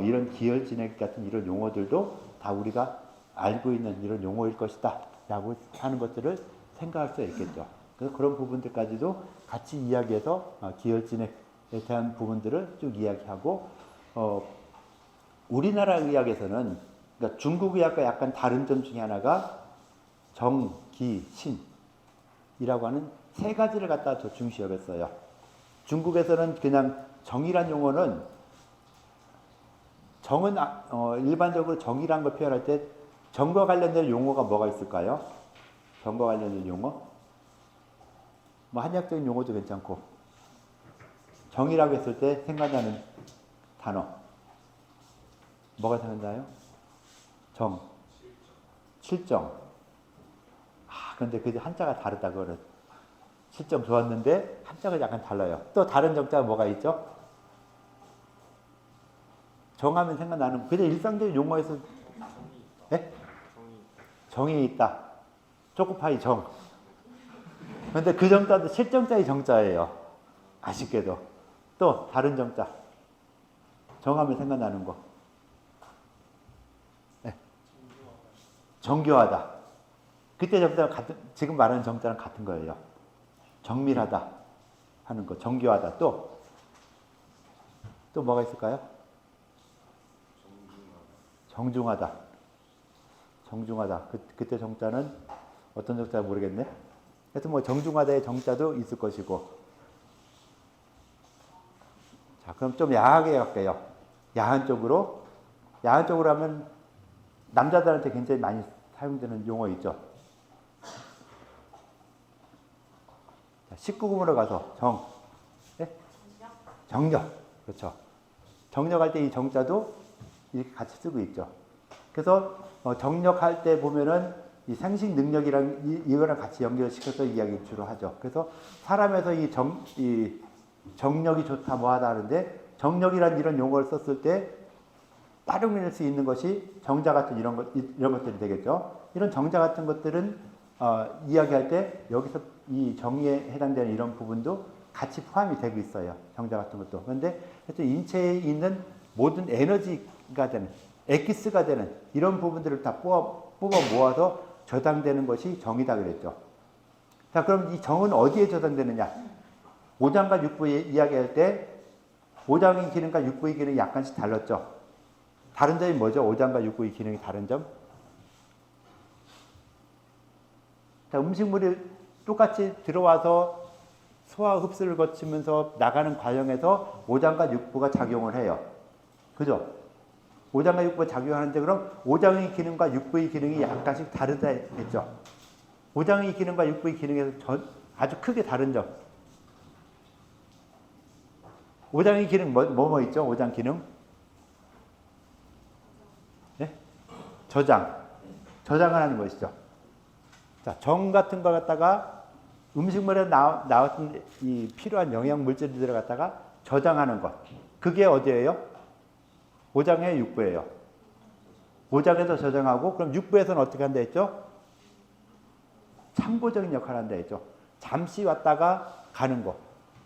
이런 기혈진액 같은 이런 용어들도 다 우리가 알고 있는 이런 용어일 것이다 라고 하는 것들을 생각할 수 있겠죠. 그래서 그런 부분들까지도 같이 이야기해서 기혈진액에 대한 부분들을 쭉 이야기하고, 우리나라 의학에서는 그러니까 중국 의학과 약간 다른 점 중에 하나가 정, 기, 신이라고 하는 세 가지를 갖다 더 중시 여겼어요. 중국에서는 그냥 정이란 용어는 정은 일반적으로 정이란 걸 표현할 때 정과 관련된 용어가 뭐가 있을까요? 정과 관련된 용어? 한약적인 용어도 괜찮고, 정이라고 했을 때 생각나는 단어 뭐가 생각나요? 정, 실정. 근데 그 한자가 다르다 그거는. 실정 좋았는데 한자가 약간 달라요. 또 다른 정자가 뭐가 있죠? 정하면 생각나는 그냥 일상적인 용어에서 네? 정이 있다. 초코파이 정. 그런데 그 정자도 실정자의 정자예요. 아쉽게도. 또 다른 정자. 정하면 생각나는 거. 네. 정교하다. 그때 정자랑 지금 말하는 정자랑 같은 거예요. 정밀하다 하는 거. 정교하다. 또 또 뭐가 있을까요? 정중하다. 정중하다. 그때 정자는 어떤 정자 모르겠네. 하여튼 뭐 정중하다의 정자도 있을 것이고. 자, 그럼 좀 야하게 갈게요. 야한 쪽으로. 야한 쪽으로 하면 남자들한테 굉장히 많이 사용되는 용어 있죠. 19금으로 가서 정. 네? 정력. 그렇죠. 정력할 때 이 정자도 이렇게 같이 쓰고 있죠. 그래서 정력할 때 보면은 이 생식 능력이랑 이거랑 같이 연결시켜서 이야기를 주로 하죠. 그래서 사람에서 이 정력이 좋다 뭐하다 하는데 정력이란 이런 용어를 썼을 때 활용할 수 있는 것이 정자 같은 이런 것들이 되겠죠. 이런 정자 같은 것들은 이야기할 때 여기서 이 정의에 해당되는 이런 부분도 같이 포함이 되고 있어요. 정자 같은 것도. 그런데 하여튼 인체에 있는 모든 에너지가 되는, 엑기스가 되는 이런 부분들을 다 뽑아 모아서 저장되는 것이 정이다 그랬죠. 자, 그럼 이 정은 어디에 저장되느냐? 5장과 6부에 이야기할 때 5장의 기능과 6부의 기능이 약간씩 달랐죠. 다른 점이 뭐죠? 5장과 6부의 기능이 다른 점? 자, 음식물이 똑같이 들어와서 소화 흡수를 거치면서 나가는 과정에서 5장과 6부가 작용을 해요. 그죠? 5장과 6부가 작용하는데 그럼 5장의 기능과 6부의 기능이 약간씩 다르다 했죠. 5장의 기능과 6부의 기능에서 아주 크게 다른 점. 5장의 기능 뭐 있죠? 5장 기능? 네? 저장을 하는 것이죠. 자, 정 같은 거 갖다가 음식물에 나왔던 이 필요한 영양 물질을 들어갔다가 저장하는 것. 그게 어디예요? 5장의 6부예요. 5장에서 저장하고 그럼 6부에서는 어떻게 한다 했죠? 참고적인 역할을 한다 했죠. 잠시 왔다가 가는 거.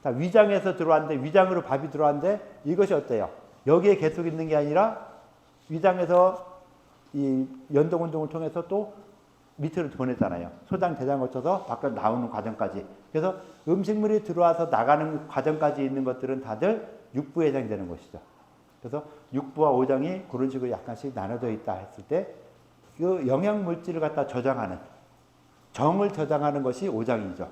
자, 위장에서 들어왔는데 위장으로 밥이 들어왔는데 이것이 어때요? 여기에 계속 있는 게 아니라 위장에서 이 연동 운동을 통해서 또 밑으로 보내잖아요. 소장, 대장 거쳐서 밖으로 나오는 과정까지. 그래서 음식물이 들어와서 나가는 과정까지 있는 것들은 다들 6부에 해당되는 것이죠. 그래서 6부와 5장이 그런 식으로 약간씩 나눠져 있다 했을 때 그 영양 물질을 갖다 저장하는 정을 저장하는 것이 5장이죠.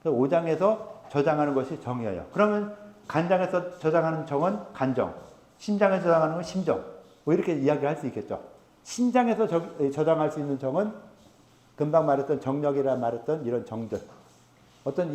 그래서 5장에서 저장하는 것이 정이에요. 그러면 간장에서 저장하는 정은 간정, 심장에서 저장하는 건 심정. 뭐 이렇게 이야기할 수 있겠죠. 심장에서 저장할 수 있는 정은 금방 말했던 정력이라 말했던 이런 정들. 어떤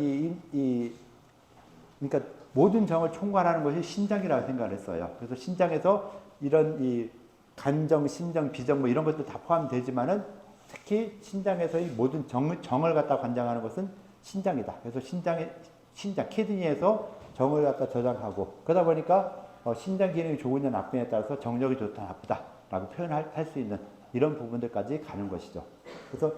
그러니까 모든 정을 총괄하는 것이 신장이라고 생각을 했어요. 그래서 신장에서 이런 이 간정, 심정, 비정 뭐 이런 것도 다 포함되지만은 특히 신장에서의 모든 정을 갖다 관장하는 것은 신장이다. 그래서 신장, 키드니에서 정을 갖다 저장하고 그러다 보니까 신장 기능이 좋으냐 나쁘냐에 따라서 정력이 좋다 나쁘다라고 표현할 수 있는 이런 부분들까지 가는 것이죠. 그래서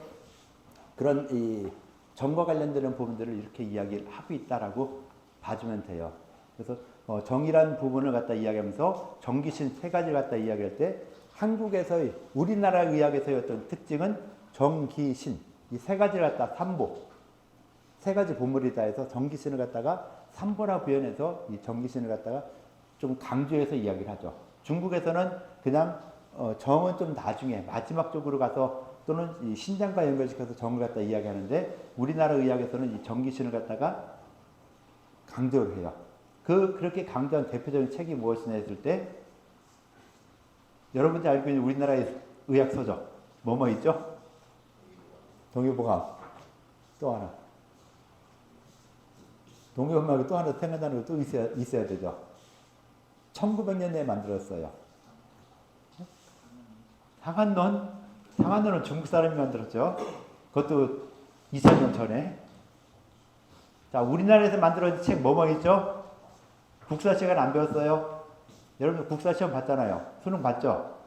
그런 이 정과 관련되는 부분들을 이렇게 이야기를 하고 있다라고 봐주면 돼요. 그래서 정이라는 부분을 갖다 이야기하면서 정기신 세 가지를 갖다 이야기할 때 한국에서의 우리나라 의학에서의 어떤 특징은 정기신 이 세 가지를 갖다 삼보 세 가지 보물이다 해서 정기신을 갖다가 삼보라 구현해서 이 정기신을 갖다가 좀 강조해서 이야기를 하죠. 중국에서는 그냥 정은 좀 나중에 마지막 쪽으로 가서 또는 이 신장과 연결시켜서 정을 갖다 이야기하는데 우리나라 의학에서는 이 정기신을 갖다가 강조를 해요. 그렇게 강조한 대표적인 책이 무엇이냐 했을 때 여러분들이 알고 있는 우리나라의 의학 서적 뭐뭐 있죠? 동의보감 또 하나 동의보감 말고 또 하나 생각나는 것도 있어야 되죠. 1900년대에 만들었어요. 상한론은 중국 사람이 만들었죠. 그것도 2000년 전에. 자, 우리나라에서 만들어진 책 뭐뭐 있죠? 국사 시간 안 배웠어요? 여러분 국사 시험 봤잖아요. 수능 봤죠?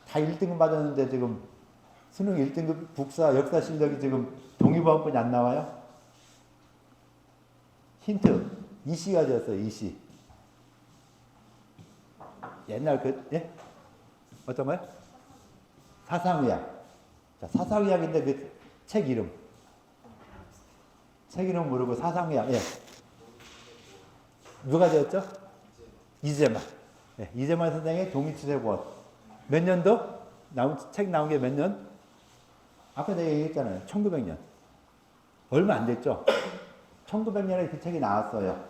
다 1등급 받았는데 지금 수능 1등급 국사 역사 실력이 지금 동의보감뿐이 안 나와요? 힌트. 이시가 되었어요. 이시. 옛날 예? 어떤 거요? 사상의학. 자, 사상의학인데 그 책 이름. 책 이름 모르고 사상의학. 예. 누가 되었죠? 이재만. 네, 이재만 선생의 동의추세권. 몇 년도? 책 나온 게 몇 년? 아까 내가 얘기했잖아요. 1900년. 얼마 안 됐죠? 1900년에 그 책이 나왔어요.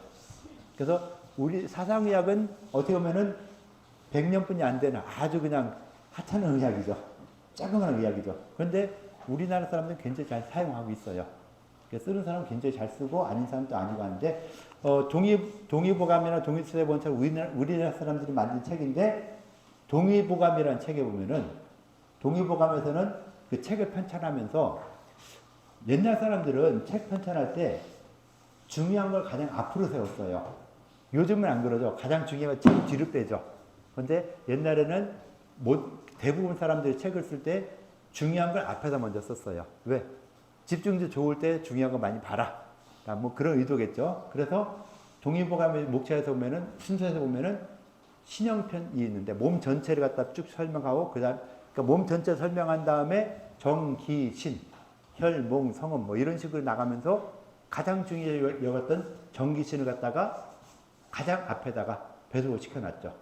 그래서 우리 사상의학은 어떻게 보면은 100년뿐이 안 되는 아주 그냥 하찮은 의학이죠. 조그마한 의학이죠. 그런데 우리나라 사람들은 굉장히 잘 사용하고 있어요. 쓰는 사람은 굉장히 잘 쓰고 아닌 사람도 아니고 하는데 동의보감이나 동의추세본처럼 우리나라 사람들이 만든 책인데 동의보감이라는 책에 보면은 동의보감에서는 그 책을 편찬하면서 옛날 사람들은 책 편찬할 때 중요한 걸 가장 앞으로 세웠어요. 요즘은 안 그러죠. 가장 중요한 걸 책 뒤로 빼죠. 그런데 옛날에는 대부분 사람들이 책을 쓸 때 중요한 걸 앞에다 먼저 썼어요. 왜? 집중도 좋을 때 중요한 거 많이 봐라. 뭐 그런 의도겠죠. 그래서 동의보감의 목차에서 보면은 순서에서 보면은 신형편이 있는데 몸 전체를 갖다 쭉 설명하고 그러니까 몸 전체 설명한 다음에 정기신, 혈몽, 성음 뭐 이런 식으로 나가면서 가장 중요하게 여겼던 정기신을 갖다가 가장 앞에다가 배속을 시켜놨죠.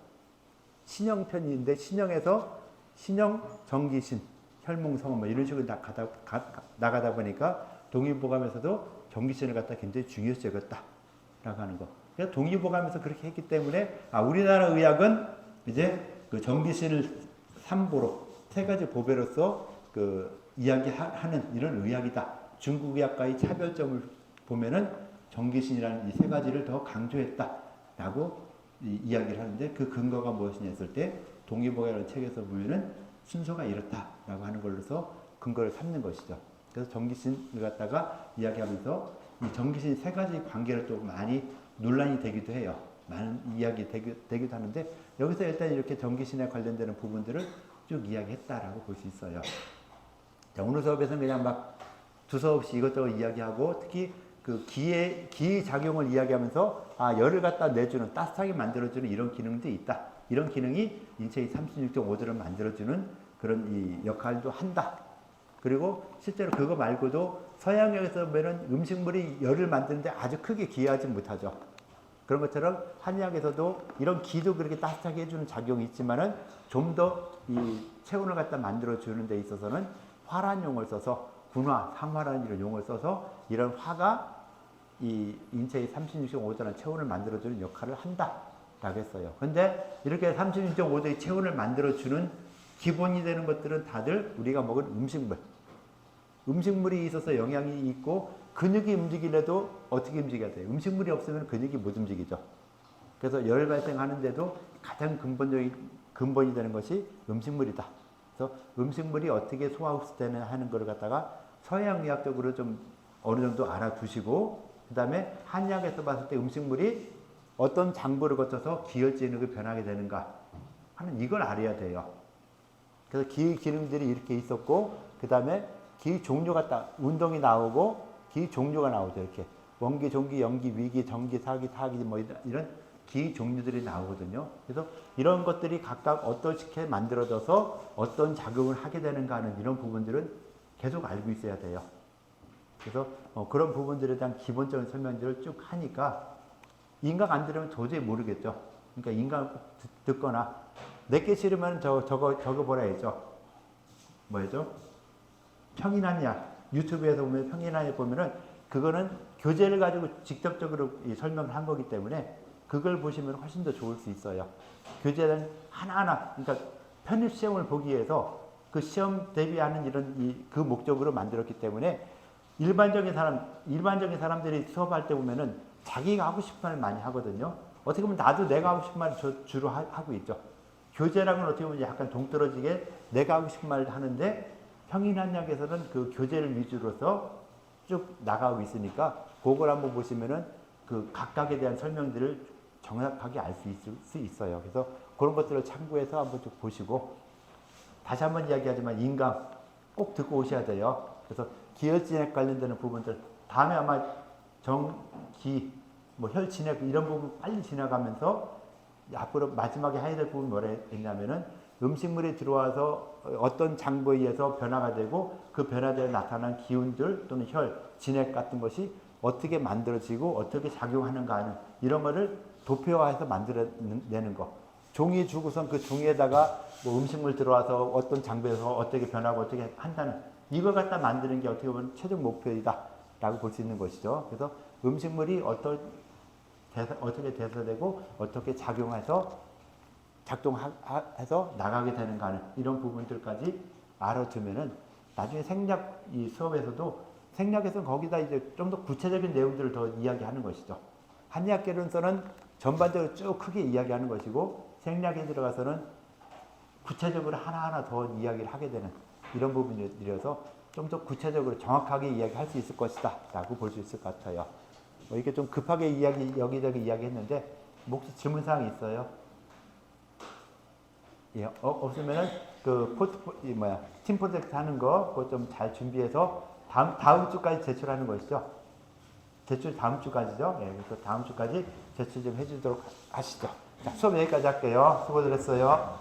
신형편인데 신형에서 신형, 정기신, 혈몽, 성음 뭐 이런 식으로 나가다 보니까 동의보감에서도 정기신을 갖다 굉장히 중요시 여겼다라고 하는 거. 그래서 동의보감에서 그렇게 했기 때문에 우리나라 의학은 이제 그 정기신을 삼보로 세 가지 보배로서 그 이야기하는 이런 의학이다. 중국 의학과의 차별점을 보면은 정기신이라는 이 세 가지를 더 강조했다라고 이야기를 하는데 그 근거가 무엇이냐 했을 때 동의보감이라는 책에서 보면은 순서가 이렇다라고 하는 걸로서 근거를 삼는 것이죠. 그래서 정기신을 갖다가 이야기하면서 이 정기신 세 가지 관계를 또 많이 논란이 되기도 해요. 많은 이야기 되기도 하는데 여기서 일단 이렇게 정기신에 관련되는 부분들을 쭉 이야기했다라고 볼 수 있어요. 자, 오늘 수업에서는 그냥 막 두서없이 이것저것 이야기하고 특히 그 기의 작용을 이야기하면서 열을 갖다 내주는 따뜻하게 만들어주는 이런 기능도 있다. 이런 기능이 인체의 36.5도를 만들어주는 그런 이 역할도 한다. 그리고 실제로 그거 말고도 서양에서 보면 음식물이 열을 만드는데 아주 크게 기여하지 못하죠. 그런 것처럼 한의학에서도 이런 기도 그렇게 따뜻하게 해주는 작용이 있지만은 좀 더 이 체온을 갖다 만들어 주는 데 있어서는 화란 용을 써서 군화, 상화라는 이런 용을 써서 이런 화가 이 인체의 36.5도라는 체온을 만들어 주는 역할을 한다라고 했어요. 근데 이렇게 36.5도의 체온을 만들어 주는 기본이 되는 것들은 다들 우리가 먹은 음식물이 있어서 영향이 있고 근육이 움직이려도 어떻게 움직여야 돼요? 음식물이 없으면 근육이 못 움직이죠. 그래서 열 발생하는데도 가장 근본이 되는 것이 음식물이다. 그래서 음식물이 어떻게 소화 흡수되는 하는 걸 갖다가 서양의학적으로 좀 어느 정도 알아두시고 그 다음에 한의학에서 봤을 때 음식물이 어떤 장부를 거쳐서 기혈진흙을 변하게 되는가 하는 이걸 알아야 돼요. 그래서 기 기능들이 이렇게 있었고 그 다음에 기 종류가 딱 운동이 나오고 기 종류가 나오죠. 이렇게 원기, 종기, 영기, 위기, 정기, 사기, 타기 뭐 이런 기 종류들이 나오거든요. 그래서 이런 것들이 각각 어떻게 만들어져서 어떤 작용을 하게 되는가 하는 이런 부분들은 계속 알고 있어야 돼요. 그래서 그런 부분들에 대한 기본적인 설명들을 쭉 하니까 인강 안 들으면 도저히 모르겠죠. 그러니까 인강 듣거나 내게 싫으면 저거 보라 했죠. 뭐였죠? 평인한약 유튜브에서 보면 평인한약 보면은 그거는 교재를 가지고 직접적으로 설명을 한 거기 때문에 그걸 보시면 훨씬 더 좋을 수 있어요. 교재는 하나하나 그러니까 편입 시험을 보기 위해서 그 시험 대비하는 이런 그 목적으로 만들었기 때문에 일반적인 사람들이 수업할 때 보면은 자기가 하고 싶은 말을 많이 하거든요. 어떻게 보면 나도 내가 하고 싶은 말을 주로 하고 있죠. 교재랑은 어떻게 보면 약간 동떨어지게 내가 하고 싶은 말을 하는데 평인한약에서는 그 교재를 위주로서 쭉 나가고 있으니까 그걸 한번 보시면은 그 각각에 대한 설명들을 정확하게 알 수 있어요. 그래서 그런 것들을 참고해서 한번 쭉 보시고 다시 한번 이야기하지만 인강 꼭 듣고 오셔야 돼요. 그래서 기혈진액 관련되는 부분들 다음에 아마 정기 뭐 혈진액 이런 부분 빨리 지나가면서 앞으로 마지막에 해야 될 부분 뭐라 했냐면은 음식물이 들어와서 어떤 장부에 의해서 변화가 되고 그 변화되어 나타난 기운들 또는 혈, 진액 같은 것이 어떻게 만들어지고 어떻게 작용하는가 하는 이런 거를 도표화해서 만들어내는 거. 종이 주고선 그 종이에다가 뭐 음식물 들어와서 어떤 장비에서 어떻게 변하고 어떻게 한다는 이걸 갖다 만드는 게 어떻게 보면 최종 목표이다라고 볼 수 있는 것이죠. 그래서 음식물이 어떻게 대사되고 어떻게 작동해서 나가게 되는가 하는 이런 부분들까지 알아두면은 나중에 생략 이 수업에서도 생략에서는 거기다 이제 좀 더 구체적인 내용들을 더 이야기하는 것이죠. 한의학 개론서는 전반적으로 쭉 크게 이야기하는 것이고 생략에 들어가서는 구체적으로 하나하나 더 이야기를 하게 되는 이런 부분이라서 좀 더 구체적으로 정확하게 이야기할 수 있을 것이다 라고 볼 수 있을 것 같아요. 뭐 이렇게 좀 급하게 여기저기 이야기했는데 뭐 혹시 질문사항이 있어요? 예, 없으면은 그 팀 프로젝트 하는 거 그거 좀 잘 준비해서 다음 주까지 제출하는 것이죠. 제출 다음 주까지죠. 예, 그래서 다음 주까지 제출 좀 해주도록 하시죠. 자, 수업 여기까지 할게요. 수고들 했어요.